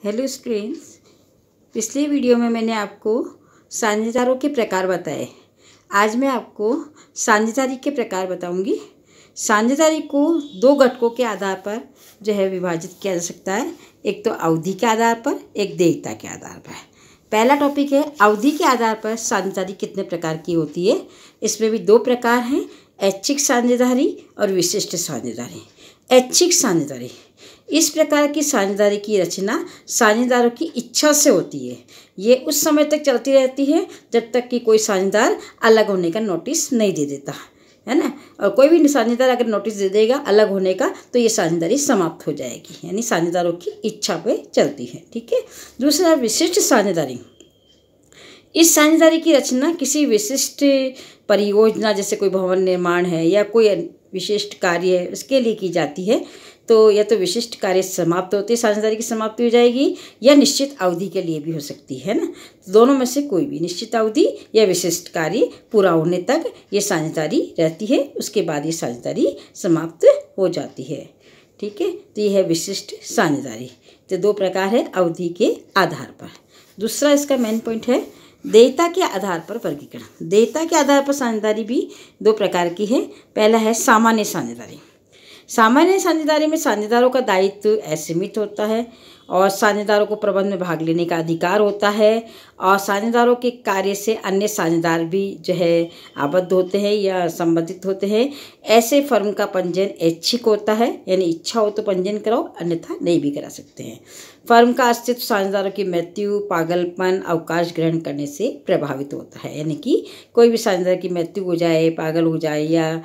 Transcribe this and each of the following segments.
Hello students, पिछले video में मैंने आपको साझेदारों के प्रकार बताए। आज मैं आपको साझेदारी के प्रकार बताऊंगी। साझेदारी को दो घटकों के आधार पर विभाजित किया जा सकता है। एक तो अवधि के आधार पर, एक देयता के आधार पर। पहला टॉपिक है अवधि के आधार पर साझेदारी कितने प्रकार की होती है। इसमें भी दो प्रकार हैं, ऐच्छिक साझेदारी और विशिष्ट साझेदारी। ऐच्छिक साझेदारी, इस प्रकार की साझेदारी की रचना साझेदारों की इच्छा से होती है। ये उस समय तक चलती रहती है जब तक कि कोई साझेदार अलग होने का नोटिस नहीं दे देता, है ना। और कोई भी साझेदार अगर नोटिस दे देगा अलग होने का तो ये साझेदारी समाप्त हो जाएगी, यानी साझेदारों की इच्छा पे चलती है। ठीक है। दूसरा, विशिष्ट साझेदारी। इस साझेदारी की रचना किसी विशिष्ट परियोजना, जैसे कोई भवन निर्माण है या कोई विशिष्ट कार्य है, उसके लिए की जाती है। तो या तो विशिष्ट कार्य समाप्त होते साझेदारी की समाप्ति हो जाएगी, या निश्चित अवधि के लिए भी हो सकती है ना। दोनों में से कोई भी, निश्चित अवधि या विशिष्ट कार्य पूरा होने तक ये साझेदारी रहती है, उसके बाद ये साझेदारी समाप्त हो जाती है। ठीक है। तो ये है विशिष्ट साझेदारी। तो दो प्रकार है अवधि के आधार पर। दूसरा इसका मेन पॉइंट है देयता के आधार पर वर्गीकरण। देयता के आधार पर साझेदारी भी दो प्रकार की है। पहला है सामान्य साझेदारी। सामान्य साझेदारी में साझेदारों का दायित्व असीमित होता है और साझेदारों को प्रबंध में भाग लेने का अधिकार होता है, और साझेदारों के कार्य से अन्य साझेदार भी आबद्ध होते हैं या संबंधित होते हैं। ऐसे फर्म का पंजीयन ऐच्छिक होता है, यानी इच्छा हो तो पंजीयन कराओ, अन्यथा नहीं भी करा सकते हैं। फर्म का अस्तित्व साझेदारों की मृत्यु, पागलपन, अवकाश ग्रहण करने से प्रभावित होता है, यानी कि कोई भी साझेदार की मृत्यु हो जाए, पागल हो जाए या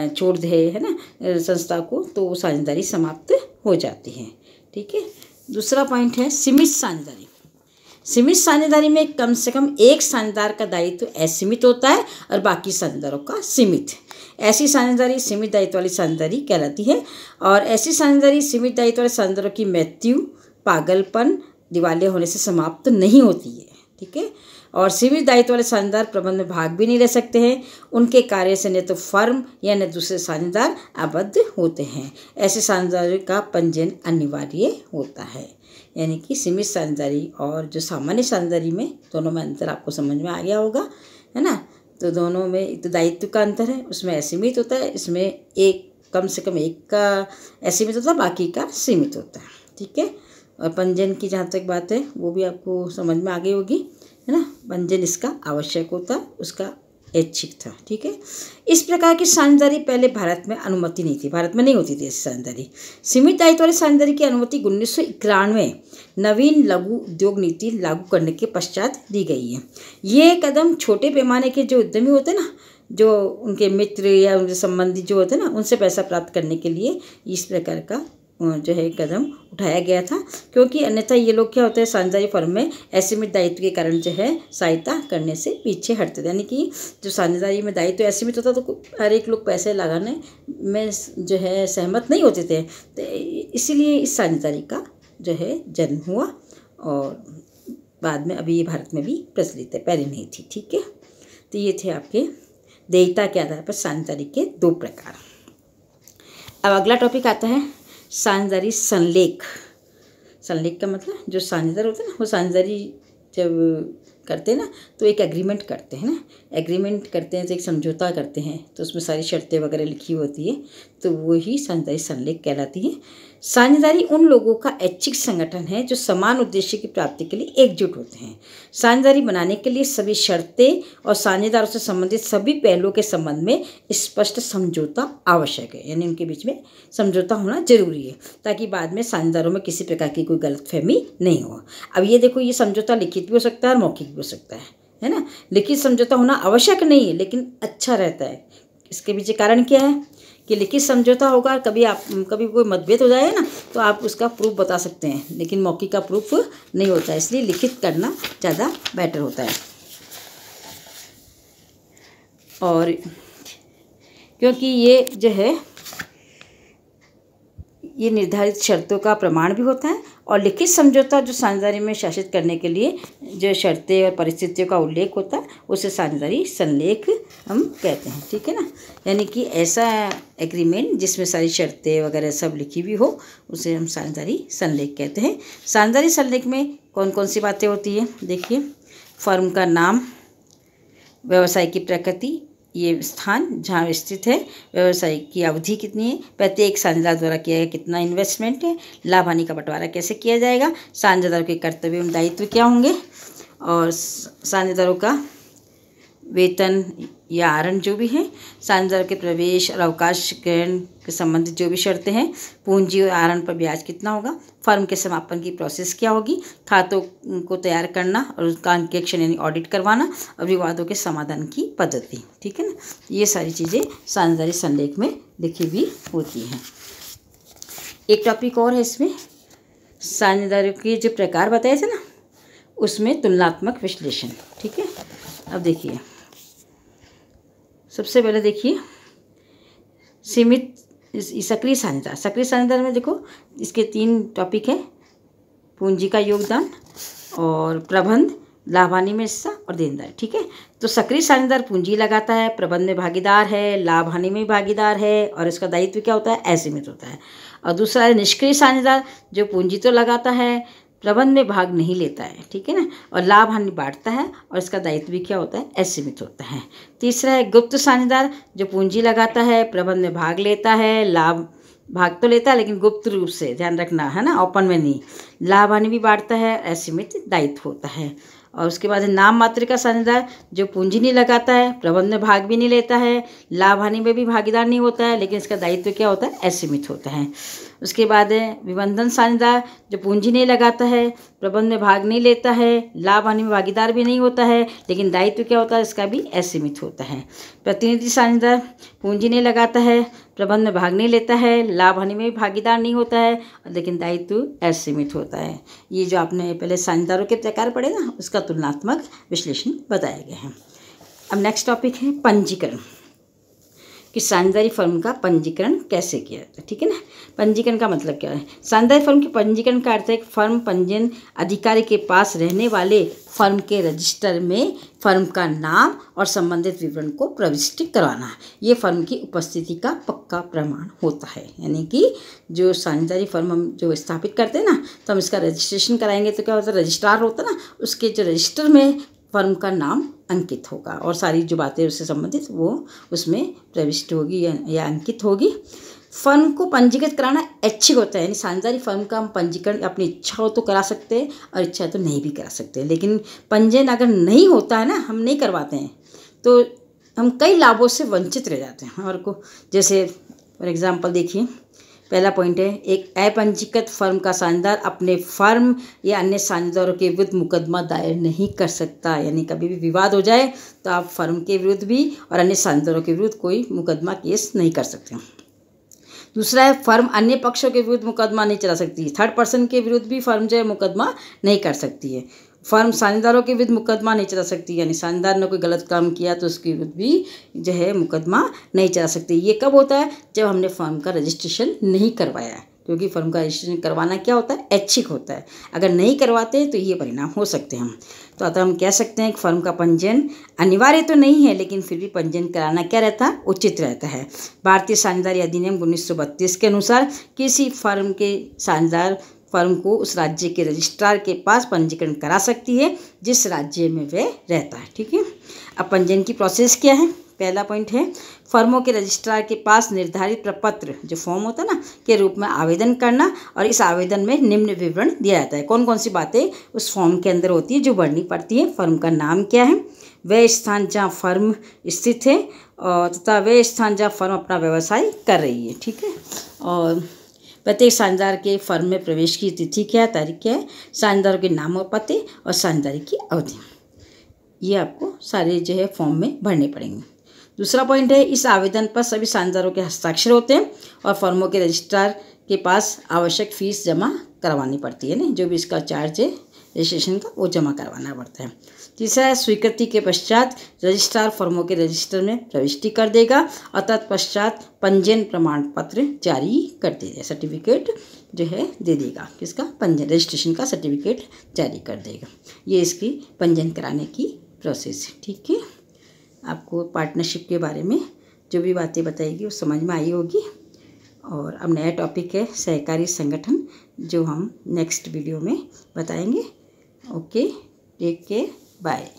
छोड़ दे, है ना, संस्था को, तो वो साझेदारी समाप्त हो जाती है। ठीक है। दूसरा पॉइंट है सीमित साझेदारी। सीमित साझेदारी में कम से कम एक साझेदार का दायित्व असीमित होता है और बाकी साझेदारों का सीमित। ऐसी साझेदारी सीमित दायित्व वाली साझेदारी कहलाती है। और ऐसी साझेदारी सीमित दायित्व वाले साझेदारों की मृत्यु, पागलपन, दिवालिया होने से समाप्त नहीं होती है। ठीक है। और सीमित दायित्व वाले साझेदार प्रबंध में भाग भी नहीं ले सकते हैं। उनके कार्य से न तो फर्म या न दूसरे साझेदार आबद्ध होते हैं। ऐसे साझेदारों का पंजीयन अनिवार्य होता है। यानी कि सीमित साझेदारी और जो सामान्य साझेदारी में, दोनों में अंतर आपको समझ में आ गया होगा, है ना। तो दोनों में तो दायित्व का अंतर है, उसमें असीमित होता है, इसमें एक कम से कम एक का असीमित होता है, बाकी का सीमित होता है। ठीक है। और पंजीयन की जहाँ तक बात है वो भी आपको समझ में आ गई होगी, है ना। पंजीयन इसका आवश्यक होता, उसका ऐच्छिक था। ठीक है। इस प्रकार की साझेदारी पहले भारत में अनुमति नहीं थी, भारत में नहीं होती थी ऐसी साझेदारी। सीमित दायित्व वाली साझेदारी की अनुमति 1991 नवीन लघु उद्योग नीति लागू करने के पश्चात दी गई है। ये कदम छोटे पैमाने के जो उद्यमी होते हैं ना, जो उनके मित्र या उनके संबंधी जो होते हैं ना, उनसे पैसा प्राप्त करने के लिए इस प्रकार का कदम उठाया गया था। क्योंकि अन्यथा ये लोग क्या होते हैं, साझेदारी फर्म में असीमित दायित्व के कारण सहायता करने से पीछे हटते थे। यानी कि जो साझेदारी में दायित्व असीमित होता तो हर एक लोग पैसे लगाने में सहमत नहीं होते थे। तो इसीलिए इस साझेदारी का जन्म हुआ, और बाद में अभी ये भारत में भी प्रचलित है, पहले नहीं थी। ठीक है। तो ये थे आपके देयता के आधार पर साझेदारी के दो प्रकार। अब अगला टॉपिक आता है साझेदारी संलेख। संलेख का मतलब जो साझेदार होते हैं ना, वो साझेदारी जब करते हैं ना तो एक एग्रीमेंट करते हैं ना, एग्रीमेंट करते हैं तो एक समझौता करते हैं, तो उसमें सारी शर्तें वगैरह लिखी होती है, तो वही साझेदारी संलेख कहलाती है। साझेदारी उन लोगों का ऐच्छिक संगठन है जो समान उद्देश्य की प्राप्ति के लिए एकजुट होते हैं। साझेदारी बनाने के लिए सभी शर्तें और साझेदारों से संबंधित सभी पहलुओं के संबंध में स्पष्ट समझौता आवश्यक है, यानी उनके बीच में समझौता होना जरूरी है, ताकि बाद में साझेदारों में किसी प्रकार की कोई गलतफहमी नहीं हो। अब ये देखो, ये समझौता लिखित भी हो सकता है और मौखिक भी हो सकता है ना। लिखित समझौता होना आवश्यक नहीं है, लेकिन अच्छा रहता है। इसके पीछे कारण क्या है कि लिखित समझौता होगा, कभी कोई मतभेद हो जाए ना तो आप उसका प्रूफ बता सकते हैं, लेकिन मौखिक का प्रूफ नहीं होता है, इसलिए लिखित करना ज़्यादा बेटर होता है। और क्योंकि ये निर्धारित शर्तों का प्रमाण भी होता है और लिखित समझौता जो साझेदारी में शासित करने के लिए जो शर्तें और परिस्थितियों का उल्लेख होता है उसे साझेदारी संलेख हम कहते हैं। ठीक है ना, यानी कि ऐसा एग्रीमेंट जिसमें सारी शर्तें वगैरह सब लिखी भी हो उसे हम साझेदारी संलेख कहते हैं। साझेदारी संलेख में कौन कौन सी बातें होती है, देखिए, फर्म का नाम, व्यवसाय की प्रकृति, ये स्थान जहाँ स्थित है, व्यवसाय की अवधि कितनी है, प्रत्येक साझेदार द्वारा किया गया कितना इन्वेस्टमेंट है, लाभ हानि का बंटवारा कैसे किया जाएगा, साझेदारों के कर्तव्य एवं दायित्व क्या होंगे और साझेदारों का वेतन या आहरण जो भी है, साझेदारों के प्रवेश और अवकाश ग्रहण के संबंधित जो भी शर्तें हैं, पूंजी और आहरण पर ब्याज कितना होगा, फर्म के समापन की प्रोसेस क्या होगी, खातों को तैयार करना और उसका अंकेक्षण यानी ऑडिट करवाना और विवादों के समाधान की पद्धति। ठीक है ना, ये सारी चीज़ें साझेदारी संलेख में लिखी हुई होती हैं। एक टॉपिक और है इसमें, साझेदारों के जो प्रकार बताए थे ना उसमें तुलनात्मक विश्लेषण। ठीक है, अब देखिए, सबसे पहले देखिए सीमित सक्रिय साझेदार। सक्रिय साझेदार में देखो इसके 3 टॉपिक हैं, पूंजी का योगदान और प्रबंध, लाभ हानि में हिस्सा और देनदार। ठीक है, तो सक्रिय साझेदार पूंजी लगाता है, प्रबंध में भागीदार है, लाभ हानि में भागीदार है और इसका दायित्व क्या होता है, असीमित होता है। और दूसरा है निष्क्रिय साझेदार, जो पूंजी तो लगाता है, प्रबंध में भाग नहीं लेता है। ठीक है ना, और लाभ हानि बांटता है और इसका दायित्व भी क्या होता है, असीमित होता है। तीसरा है गुप्त साझेदार, जो पूंजी लगाता है, प्रबंध में भाग लेता है, लाभ भाग तो लेता है लेकिन गुप्त रूप से, ध्यान रखना है ना, ओपन में नहीं, लाभ हानि भी बांटता है, असीमित दायित्व होता है। और उसके बाद नाम मात्र का साझेदार, जो पूंजी नहीं लगाता है, प्रबंध में भाग भी नहीं लेता है, लाभ हानि में भी भागीदार नहीं होता है, लेकिन इसका दायित्व क्या होता है, असीमित होता है। उसके बाद है विबंधन साझेदार, जो पूंजी नहीं लगाता है, प्रबंध में भाग नहीं लेता है, लाभ हानि में भागीदार भी नहीं होता है, लेकिन दायित्व क्या होता है, इसका भी असीमित होता है। प्रतिनिधि साझेदार, पूंजी नहीं लगाता है, प्रबंध में भाग नहीं लेता है, लाभ हानि में भी भागीदार नहीं होता है, लेकिन दायित्व असीमित होता है। ये जो आपने पहले साझेदारों के प्रकार पढ़े ना, उसका तुलनात्मक विश्लेषण बताया गया है। अब नेक्स्ट टॉपिक है पंजीकरण, कि साझेदारी फर्म का पंजीकरण कैसे किया जाता है। ठीक है ना, पंजीकरण का मतलब क्या है, साझेदारी फर्म के पंजीकरण का अर्थ है फर्म पंजीयन अधिकारी के पास रहने वाले फर्म के रजिस्टर में फर्म का नाम और संबंधित विवरण को प्रविष्ट करवाना है। ये फर्म की उपस्थिति का पक्का प्रमाण होता है। यानी कि जो साझेदारी फर्म हम जो स्थापित करते हैं ना, तो हम इसका रजिस्ट्रेशन कराएंगे तो क्या होता है, रजिस्ट्रार होता है ना, उसके जो रजिस्टर में फर्म का नाम अंकित होगा और सारी जो बातें उससे संबंधित वो उसमें प्रविष्ट होगी या अंकित होगी। फर्म को पंजीकृत कराना ऐच्छिक होता है, यानी साझेदारी फर्म का हम पंजीकरण अपनी इच्छा हो तो करा सकते हैं और इच्छा तो नहीं भी करा सकते। लेकिन पंजीयन अगर नहीं होता है ना, हम नहीं करवाते हैं, तो हम कई लाभों से वंचित रह जाते हैं। और को जैसे फॉर एग्जाम्पल देखिए, पहला पॉइंट है, एक अपंजीकृत फर्म का साझेदार अपने फर्म या अन्य साझेदारों के विरुद्ध मुकदमा दायर नहीं कर सकता। यानी कभी भी विवाद हो जाए तो आप फर्म के विरुद्ध भी और अन्य साझेदारों के विरुद्ध कोई मुकदमा केस नहीं कर सकते। दूसरा है, फर्म अन्य पक्षों के विरुद्ध मुकदमा नहीं चला सकती, थर्ड पर्सन के विरुद्ध भी फर्म जो है मुकदमा नहीं कर सकती है। फर्म साझेदारों के विरुद्ध मुकदमा नहीं चला सकती, यानी साझेदार ने कोई गलत काम किया तो उसके विरुद्ध भी जो है मुकदमा नहीं चला सकती। ये कब होता है, जब हमने फर्म का रजिस्ट्रेशन नहीं करवाया है, क्योंकि फर्म का रजिस्ट्रेशन करवाना क्या होता है, ऐच्छिक होता है। अगर नहीं करवाते तो ये परिणाम हो सकते हैं हम। तो अतः हम कह सकते हैं कि फर्म का पंजीयन अनिवार्य तो नहीं है, लेकिन फिर भी पंजीयन कराना क्या रहता है, उचित रहता है। भारतीय साझेदारी अधिनियम 1932 के अनुसार किसी फर्म के साझेदार फर्म को उस राज्य के रजिस्ट्रार के पास पंजीकरण करा सकती है जिस राज्य में वह रहता है। ठीक है, अब पंजीयन की प्रोसेस क्या है, पहला पॉइंट है, फर्मों के रजिस्ट्रार के पास निर्धारित प्रपत्र जो फॉर्म होता है ना के रूप में आवेदन करना, और इस आवेदन में निम्न विवरण दिया जाता है। कौन कौन सी बातें उस फॉर्म के अंदर होती है जो भरनी पड़ती है, फर्म का नाम क्या है, वह स्थान जहाँ फर्म स्थित है और तथा वह स्थान जहाँ फर्म अपना व्यवसाय कर रही है। ठीक है, और प्रत्येक साझेदार के फर्म में प्रवेश की तिथि क्या है, तारीख क्या है, साझेदारों के नाम और पते और साझेदारी की अवधि, ये आपको सारे जो है फॉर्म में भरने पड़ेंगे। दूसरा पॉइंट है, इस आवेदन पर सभी साझेदारों के हस्ताक्षर होते हैं और फर्मों के रजिस्ट्रार के पास आवश्यक फीस जमा करवानी पड़ती है ना, जो भी इसका चार्ज है रजिस्ट्रेशन का वो जमा करवाना पड़ता है। तीसरा है स्वीकृति के पश्चात रजिस्ट्रार फर्मों के रजिस्टर में प्रविष्टि कर देगा और तत्पश्चात पंजीयन प्रमाण पत्र जारी कर देगा, सर्टिफिकेट जो है दे देगा, किसका, पंजीयन, रजिस्ट्रेशन का सर्टिफिकेट जारी कर देगा। ये इसकी पंजीयन कराने की प्रोसेस है। ठीक है, आपको पार्टनरशिप के बारे में जो भी बातें बताएगी वो समझ में आई होगी। और अब नया टॉपिक है सहकारी संगठन, जो हम नेक्स्ट वीडियो में बताएंगे। Okay, take care, bye.